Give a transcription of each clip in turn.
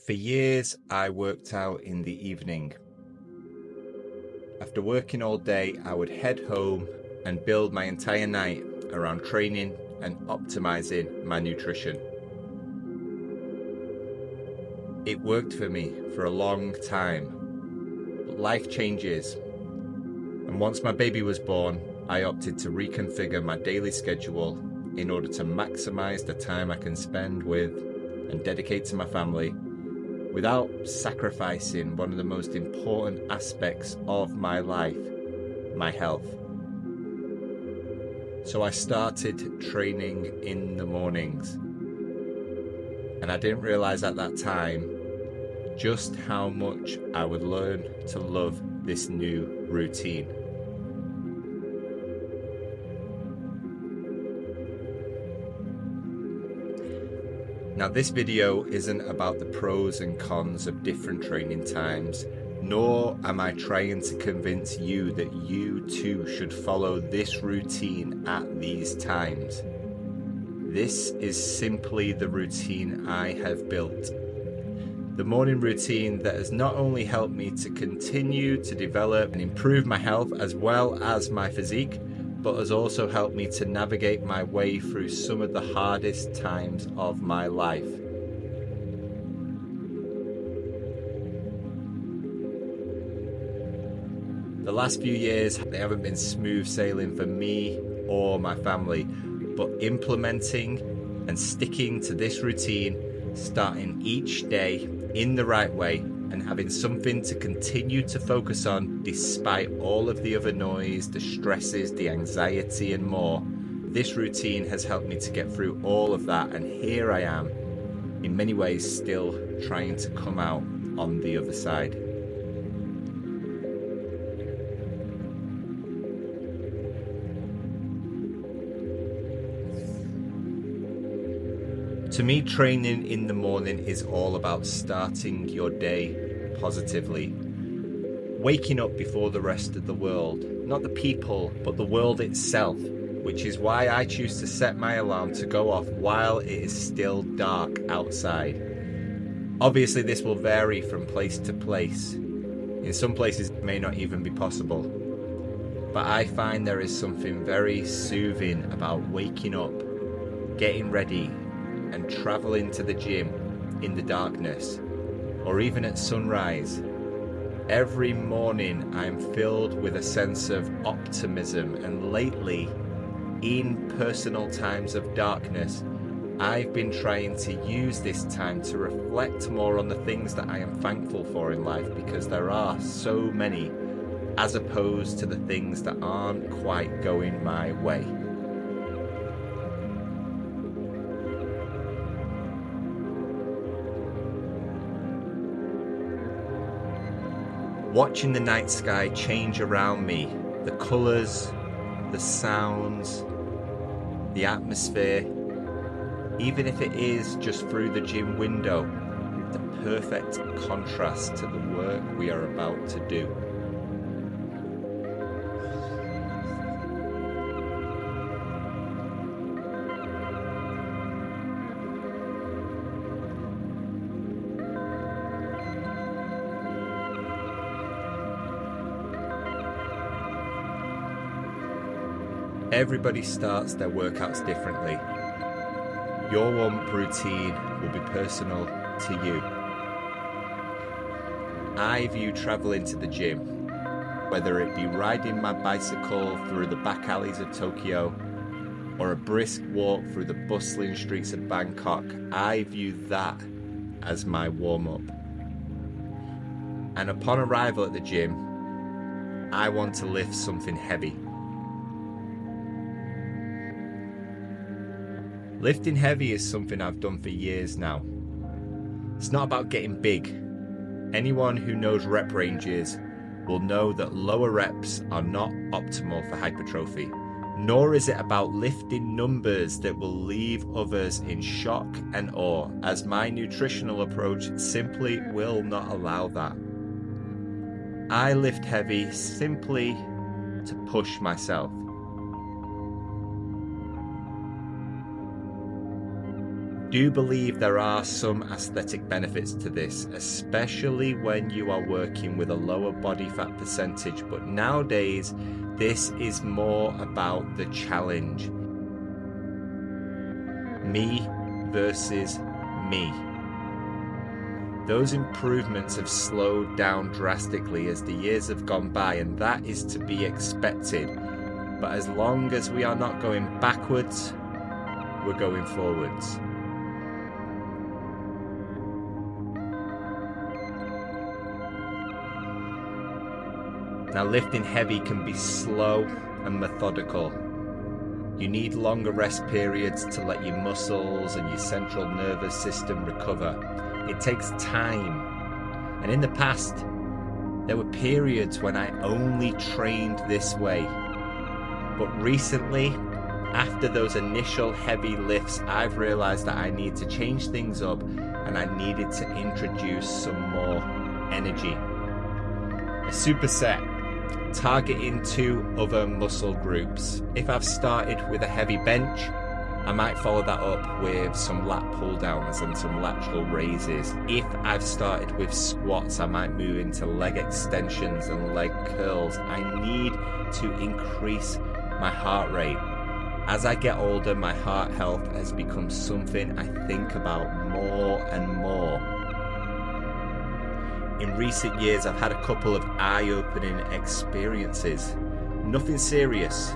For years, I worked out in the evening. After working all day, I would head home and build my entire night around training and optimizing my nutrition. It worked for me for a long time, but life changes. And once my baby was born, I opted to reconfigure my daily schedule in order to maximize the time I can spend with and dedicate to my family without sacrificing one of the most important aspects of my life, my health. So I started training in the mornings. And I didn't realize at that time just how much I would learn to love this new routine. Now, this video isn't about the pros and cons of different training times, nor am I trying to convince you that you too should follow this routine at these times. This is simply the routine I have built. The morning routine that has not only helped me to continue to develop and improve my health as well as my physique, but has also helped me to navigate my way through some of the hardest times of my life. The last few years, they haven't been smooth sailing for me or my family, but implementing and sticking to this routine, starting each day in the right way and having something to continue to focus on despite all of the other noise, the stresses, the anxiety and more. This routine has helped me to get through all of that, and here I am, in many ways still trying to come out on the other side. To me, training in the morning is all about starting your day positively. Waking up before the rest of the world, not the people, but the world itself, which is why I choose to set my alarm to go off while it is still dark outside. Obviously, this will vary from place to place. In some places, it may not even be possible. But I find there is something very soothing about waking up, getting ready, and traveling to the gym in the darkness, or even at sunrise. Every morning I'm filled with a sense of optimism, and lately, in personal times of darkness, I've been trying to use this time to reflect more on the things that I am thankful for in life, because there are so many, as opposed to the things that aren't quite going my way. Watching the night sky change around me, the colours, the sounds, the atmosphere, even if it is just through the gym window, the perfect contrast to the work we are about to do. Everybody starts their workouts differently. Your warm-up routine will be personal to you. I view traveling to the gym, whether it be riding my bicycle through the back alleys of Tokyo or a brisk walk through the bustling streets of Bangkok, I view that as my warm-up. And upon arrival at the gym, I want to lift something heavy. Lifting heavy is something I've done for years now. It's not about getting big. Anyone who knows rep ranges will know that lower reps are not optimal for hypertrophy, nor is it about lifting numbers that will leave others in shock and awe, as my nutritional approach simply will not allow that. I lift heavy simply to push myself. do believe there are some aesthetic benefits to this, especially when you are working with a lower body fat percentage, but nowadays this is more about the challenge. Me versus me. Those improvements have slowed down drastically as the years have gone by, and that is to be expected. But as long as we are not going backwards, we're going forwards. Now, lifting heavy can be slow and methodical. You need longer rest periods to let your muscles and your central nervous system recover. It takes time. And in the past, there were periods when I only trained this way. But recently, after those initial heavy lifts, I've realized that I need to change things up and I needed to introduce some more energy. A superset, targeting 2 other muscle groups. If I've started with a heavy bench, I might follow that up with some lat pull downs and some lateral raises. If I've started with squats, I might move into leg extensions and leg curls. I need to increase my heart rate. As I get older, my heart health has become something I think about more and more. In recent years, I've had a couple of eye-opening experiences. Nothing serious,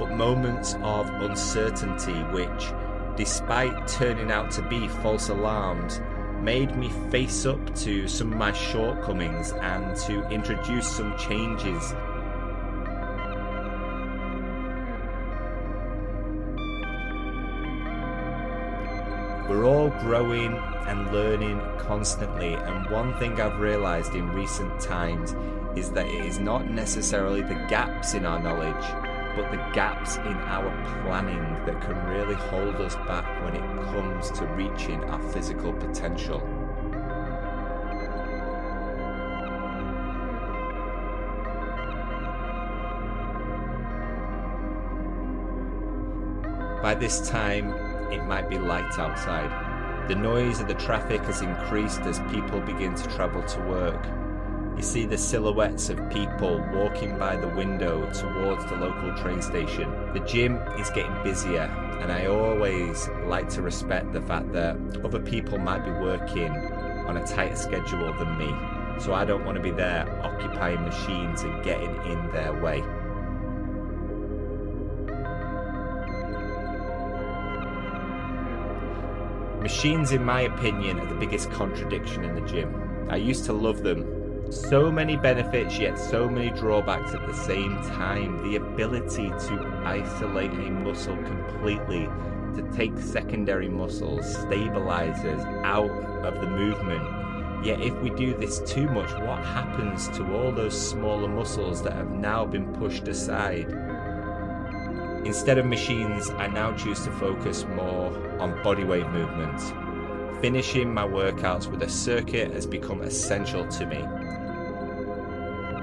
but moments of uncertainty which, despite turning out to be false alarms, made me face up to some of my shortcomings and to introduce some changes. We're all growing and learning constantly, and one thing I've realized in recent times is that it is not necessarily the gaps in our knowledge, but the gaps in our planning that can really hold us back when it comes to reaching our physical potential. By this time, it might be light outside. The noise of the traffic has increased as people begin to travel to work. You see the silhouettes of people walking by the window towards the local train station. The gym is getting busier, and I always like to respect the fact that other people might be working on a tighter schedule than me. So I don't want to be there occupying machines and getting in their way. Machines, in my opinion, are the biggest contradiction in the gym. I used to love them. So many benefits, yet so many drawbacks at the same time. The ability to isolate a muscle completely, to take secondary muscles, stabilizers out of the movement. Yet if we do this too much, what happens to all those smaller muscles that have now been pushed aside? Instead of machines, I now choose to focus more on bodyweight movements. Finishing my workouts with a circuit has become essential to me.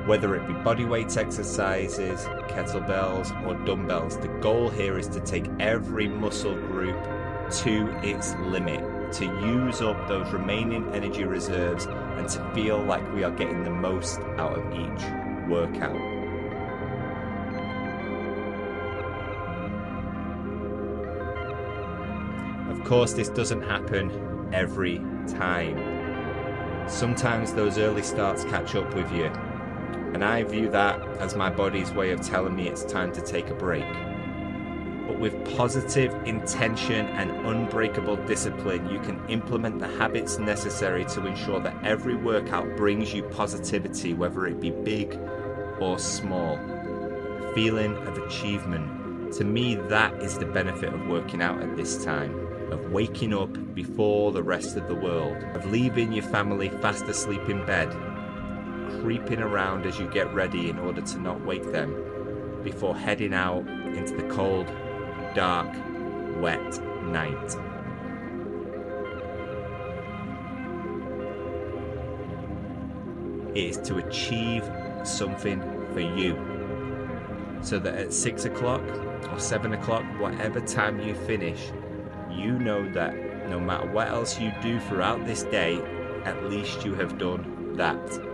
Whether it be bodyweight exercises, kettlebells or dumbbells, the goal here is to take every muscle group to its limit, to use up those remaining energy reserves and to feel like we are getting the most out of each workout. Of course, this doesn't happen every time. Sometimes those early starts catch up with you, and I view that as my body's way of telling me it's time to take a break. But with positive intention and unbreakable discipline, you can implement the habits necessary to ensure that every workout brings you positivity, whether it be big or small. A feeling of achievement. To me, that is the benefit of working out at this time. Of waking up before the rest of the world, of leaving your family fast asleep in bed, creeping around as you get ready in order to not wake them, before heading out into the cold, dark, wet night. It is to achieve something for you, so that at 6 o'clock or 7 o'clock, whatever time you finish, you know that No matter what else you do throughout this day, at least you have done that.